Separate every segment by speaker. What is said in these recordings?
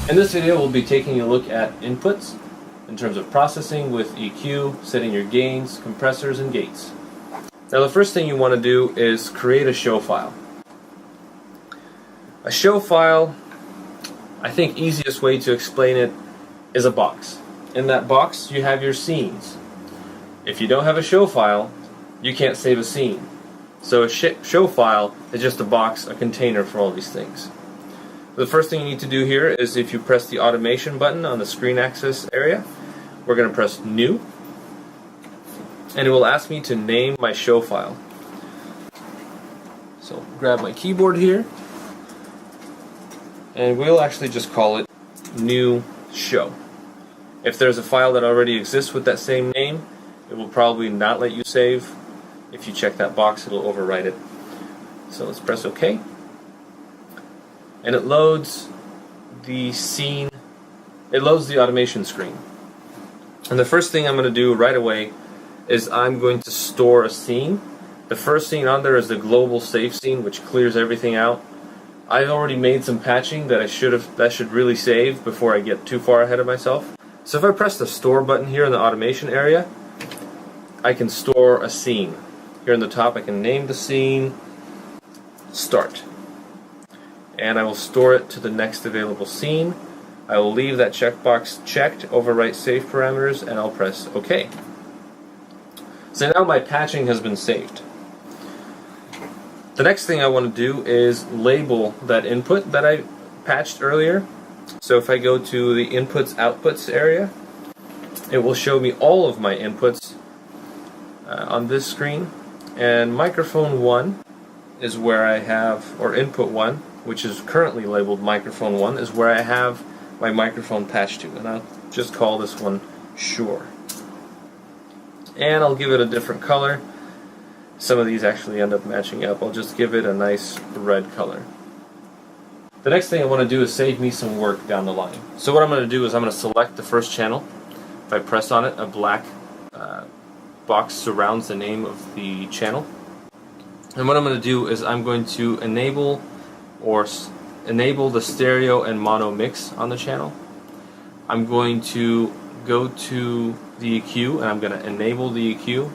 Speaker 1: In this video, we'll be taking a look at inputs in terms of processing with EQ, setting your gains, compressors, and gates. Now the first thing you want to do is create a show file. A show file, I think easiest way to explain it is a box. In that box you have your scenes. If you don't have a show file, you can't save a scene. So a show file is just a box, a container for all these things. The first thing you need to do here is if you press the automation button on the screen access area, we're going to press new, and it will ask me to name my show file. So grab my keyboard here, and we'll actually just call it new show. If there's a file that already exists with that same name, it will probably not let you save. If you check that box, it'll overwrite it. So let's press OK. And it loads the scene, it loads the automation screen. And the first thing I'm going to do right away is I'm going to store a scene. The first scene on there is the global safe scene, which clears everything out. I've already made some patching that should really save before I get too far ahead of myself. So if I press the store button here in the automation area, I can store a scene. Here in the top I can name the scene start. And I will store it to the next available scene. I will leave that checkbox checked, overwrite save parameters, and I'll press OK. So now my patching has been saved. The next thing I want to do is label that input that I patched earlier. So if I go to the inputs outputs area, it will show me all of my inputs on this screen. And microphone 1 is where I have, or input 1, which is currently labeled microphone 1, is where I have my microphone patched to. And I'll just call this one Sure. And I'll give it a different color. Some of these actually end up matching up. I'll just give it a nice red color. The next thing I want to do is save me some work down the line. So what I'm going to do is I'm going to select the first channel. If I press on it, a black box surrounds the name of the channel. And what I'm going to do is I'm going to enable the stereo and mono mix on the channel. I'm going to go to the EQ and I'm going to enable the EQ,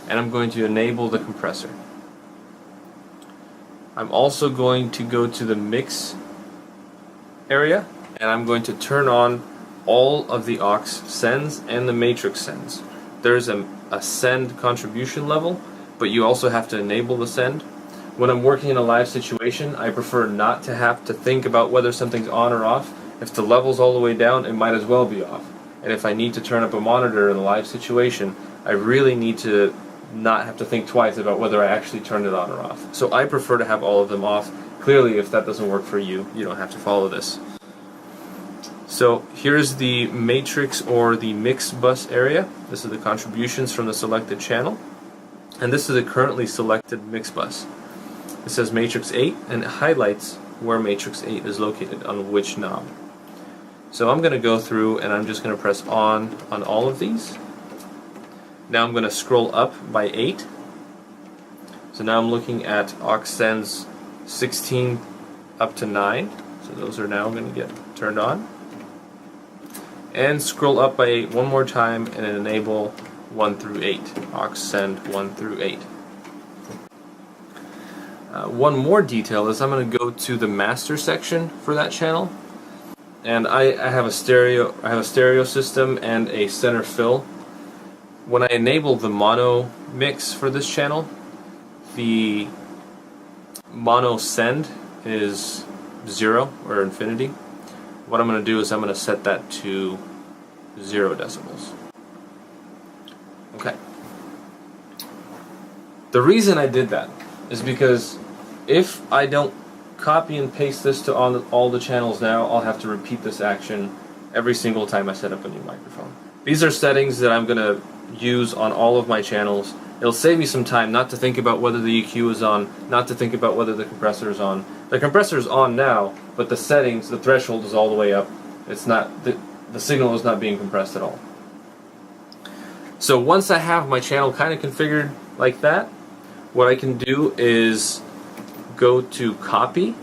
Speaker 1: and I'm going to enable the compressor. I'm also going to go to the mix area and I'm going to turn on all of the aux sends and the matrix sends. There's a send contribution level, but you also have to enable the send. When I'm working in a live situation, I prefer not to have to think about whether something's on or off. If the level's all the way down, it might as well be off. And if I need to turn up a monitor in a live situation, I really need to not have to think twice about whether I actually turned it on or off. So I prefer to have all of them off. Clearly, if that doesn't work for you, you don't have to follow this. So here's the matrix or the mix bus area. This is the contributions from the selected channel. And this is a currently selected mix bus. It says matrix 8 and it highlights where matrix 8 is located on which knob. So I'm going to go through and I'm just going to press on all of these. Now I'm going to scroll up by 8. So now I'm looking at aux sends 16 up to 9. So those are now going to get turned on. And scroll up by 8 one more time and enable 1 through 8. Aux send 1 through 8. One more detail is I'm going to go to the master section for that channel, and I have a stereo system and a center fill. When I enable the mono mix for this channel, the mono send is 0 or infinity. What I'm going to do is I'm going to set that to 0 decibels. Okay. The reason I did that is because if I don't copy and paste this to all the channels now, I'll have to repeat this action every single time I set up a new microphone. These are settings that I'm going to use on all of my channels. It'll save me some time not to think about whether the EQ is on, not to think about whether the compressor is on. The compressor is on now, but the settings, the threshold is all the way up. It's not, the signal is not being compressed at all. So once I have my channel kind of configured like that, what I can do is go to copy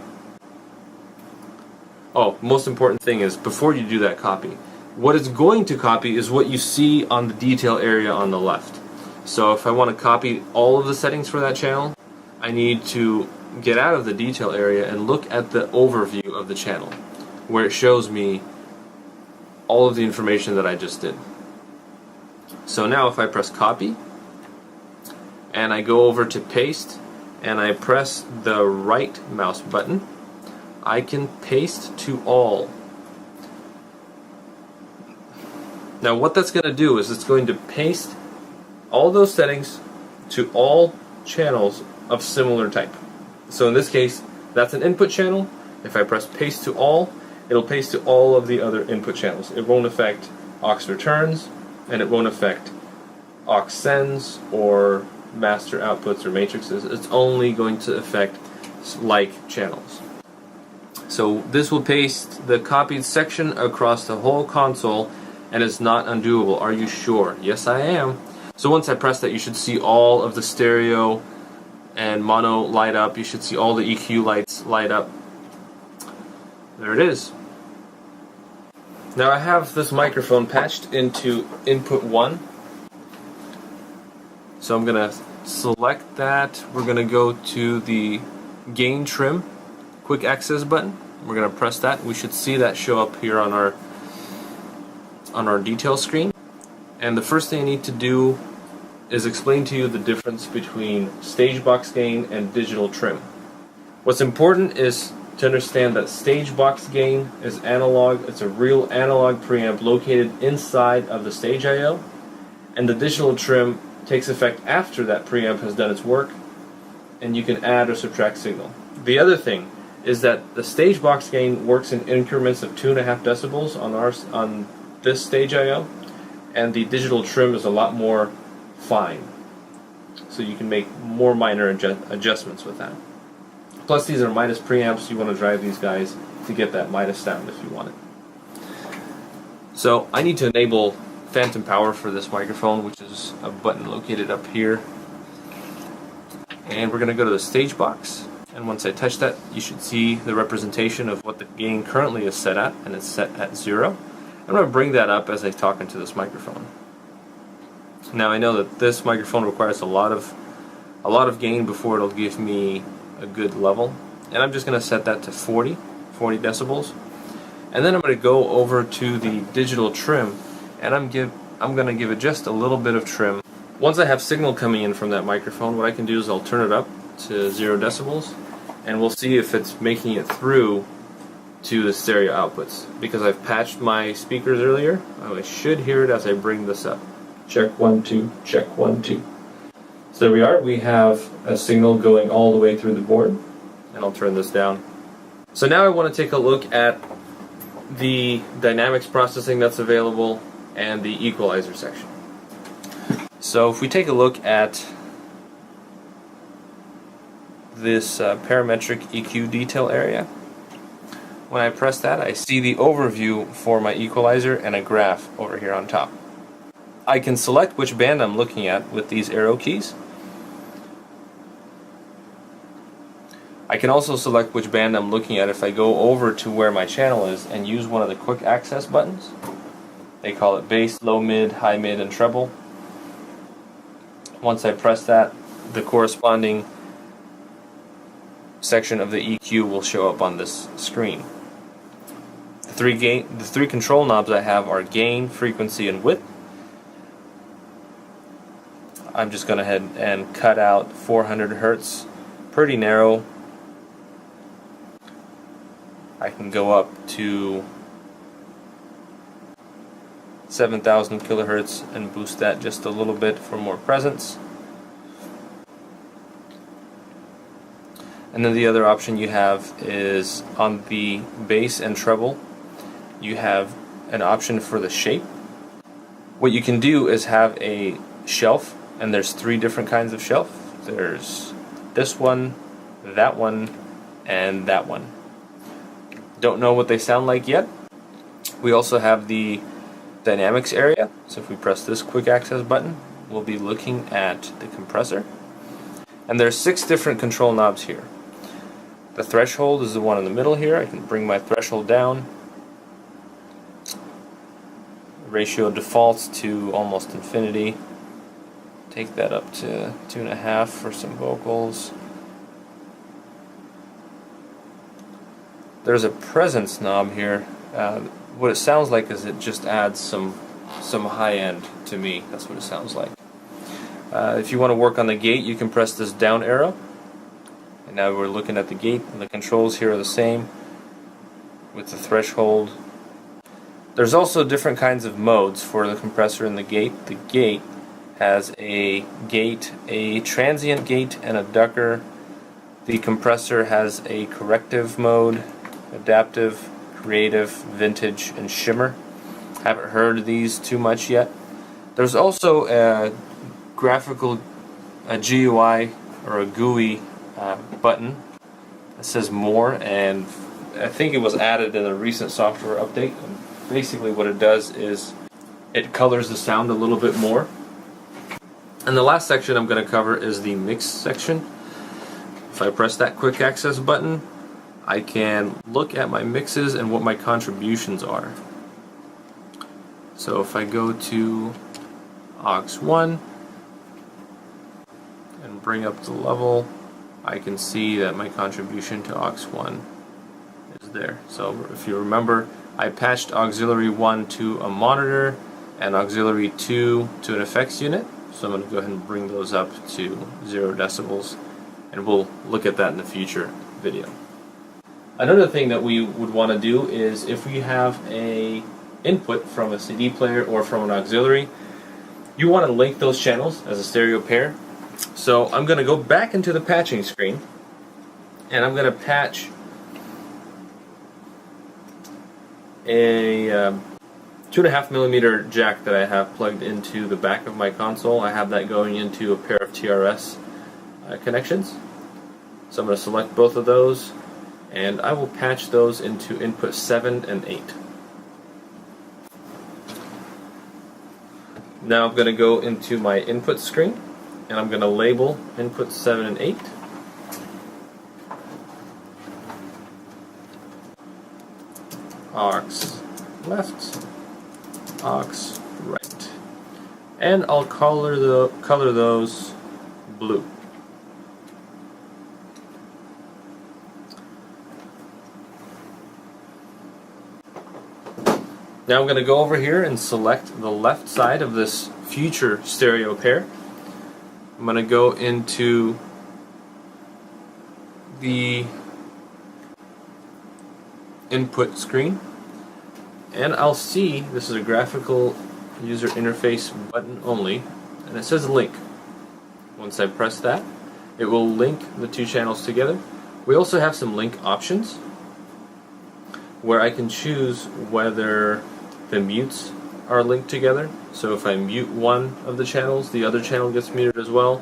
Speaker 1: Oh, most important thing is, before you do that copy, what it's going to copy is what you see on the detail area on the left. So if I want to copy all of the settings for that channel, I need to get out of the detail area and look at the overview of the channel, where it shows me all of the information that I just did. So now if I press copy, and I go over to paste, and I press the right mouse button, I can paste to all. Now what that's going to do is it's going to paste all those settings to all channels of similar type. So in this case, that's an input channel. If I press paste to all, it'll paste to all of the other input channels. It won't affect aux returns, and it won't affect aux sends or master outputs or matrices. It's only going to affect like channels. So this will paste the copied section across the whole console, and it's not undoable. Are you sure? Yes, I am. So once I press that, you should see all of the stereo and mono light up. You should see all the EQ lights light up. There it is. Now I have this microphone patched into input 1. So I'm going to select that. We're going to go to the gain trim quick access button. We're going to press that. We should see that show up here on our detail screen. And the first thing I need to do is explain to you the difference between stage box gain and digital trim. What's important is to understand that stage box gain is analog. It's a real analog preamp located inside of the stage I/O, and the digital trim takes effect after that preamp has done its work, and you can add or subtract signal. The other thing is that the stage box gain works in increments of 2.5 decibels on this stage I/O, and the digital trim is a lot more fine, so you can make more minor adjustments with that. Plus, these are Midas preamps. You want to drive these guys to get that Midas sound if you want it. So I need to enable phantom power for this microphone, which is a button located up here. And we're going to go to the stage box, and once I touch that, you should see the representation of what the gain currently is set at, and it's set at 0. I'm going to bring that up as I talk into this microphone. Now I know that this microphone requires a lot of gain before it'll give me a good level, and I'm just going to set that to 40 decibels, and then I'm going to go over to the digital trim, and I'm going to give it just a little bit of trim. Once I have signal coming in from that microphone, what I can do is I'll turn it up to 0 decibels, and we'll see if it's making it through to the stereo outputs. Because I've patched my speakers earlier, I should hear it as I bring this up. Check 1 2, check 1 2. So there we are. We have a signal going all the way through the board, and I'll turn this down. So now I want to take a look at the dynamics processing that's available and the equalizer section. So if we take a look at this parametric EQ detail area, when I press that, I see the overview for my equalizer and a graph over here on top. I can select which band I'm looking at with these arrow keys. I can also select which band I'm looking at if I go over to where my channel is and use one of the quick access buttons. They call it bass, low mid, high mid, and treble. Once I press that, the corresponding section of the EQ will show up on this screen. The three control knobs I have are gain, frequency, and width. I'm just going to head and cut out 400 Hertz, pretty narrow. I can go up to 7,000 kilohertz and boost that just a little bit for more presence. And then the other option you have is on the bass and treble, you have an option for the shape. What you can do is have a shelf, and there's 3 different kinds of shelf. There's this one, and that one. Don't know what they sound like yet. We also have the dynamics area, so if we press this quick access button, we'll be looking at the compressor. And there's 6 different control knobs here. The threshold is the one in the middle here. I can bring my threshold down. Ratio defaults to almost infinity. Take that up to 2.5 for some vocals. There's a presence knob here. What it sounds like is it just adds some high end to me. That's what it sounds like. If you want to work on the gate, you can press this down arrow. And now we're looking at the gate, and the controls here are the same with the threshold. There's also different kinds of modes for the compressor and the gate. The gate has a gate, a transient gate, and a ducker. The compressor has a corrective mode, adaptive, creative, vintage, and shimmer. Haven't heard these too much yet. There's also a graphical, a GUI or a GUI button that says more, and I think it was added in a recent software update. And basically what it does is it colors the sound a little bit more. And the last section I'm going to cover is the mix section. If I press that quick access button, I can look at my mixes and what my contributions are. So if I go to aux 1 and bring up the level, I can see that my contribution to aux 1 is there. So if you remember, I patched auxiliary 1 to a monitor and auxiliary 2 to an effects unit. So I'm going to go ahead and bring those up to 0 decibels, and we'll look at that in a future video. Another thing that we would want to do is, if we have a input from a CD player or from an auxiliary, you want to link those channels as a stereo pair. So I'm going to go back into the patching screen, and I'm going to patch a 2.5mm jack that I have plugged into the back of my console. I have that going into a pair of TRS connections. So I'm going to select both of those, and I will patch those into input 7 and 8. Now I'm going to go into my input screen, and I'm going to label input 7 and 8. Aux left, aux right, and I'll color those blue. Now I'm going to go over here and select the left side of this future stereo pair. I'm going to go into the input screen, and I'll see this is a graphical user interface button only, and it says link. Once I press that, it will link the two channels together. We also have some link options where I can choose whether the mutes are linked together. So if I mute one of the channels, the other channel gets muted as well.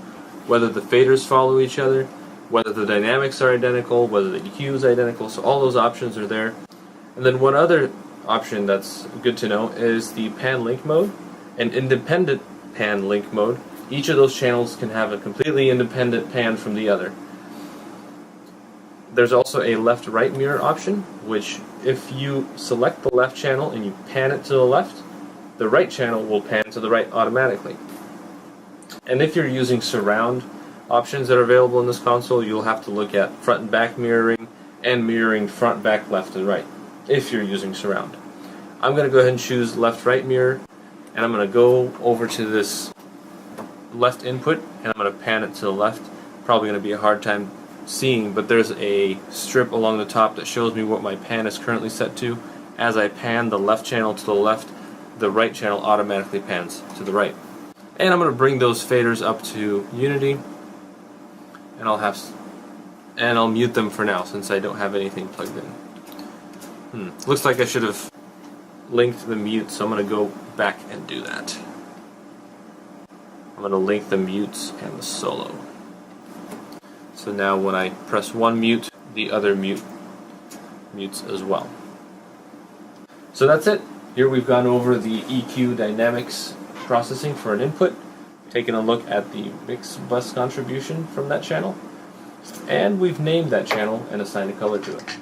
Speaker 1: Whether the faders follow each other, whether the dynamics are identical, whether the EQ is identical. So all those options are there. And then one other option that's good to know is the pan link mode and independent pan link mode. Each of those channels can have a completely independent pan from the other. There's also a left-right mirror option, which if you select the left channel and you pan it to the left, the right channel will pan to the right automatically. And if you're using surround options that are available in this console, you'll have to look at front and back mirroring and mirroring front, back, left, and right if you're using surround. I'm going to go ahead and choose left-right mirror, and I'm going to go over to this left input, and I'm going to pan it to the left. Probably going to be a hard time seeing, but there's a strip along the top that shows me what my pan is currently set to. As I pan the left channel to the left, the right channel automatically pans to the right. And I'm going to bring those faders up to unity, and I'll mute them for now since I don't have anything plugged in. Looks like I should have linked the mute, so I'm going to go back and do that. I'm going to link the mutes and the solo. So now when I press one mute, the other mute mutes as well. So that's it. Here we've gone over the EQ dynamics processing for an input, taking a look at the mix bus contribution from that channel. And we've named that channel and assigned a color to it.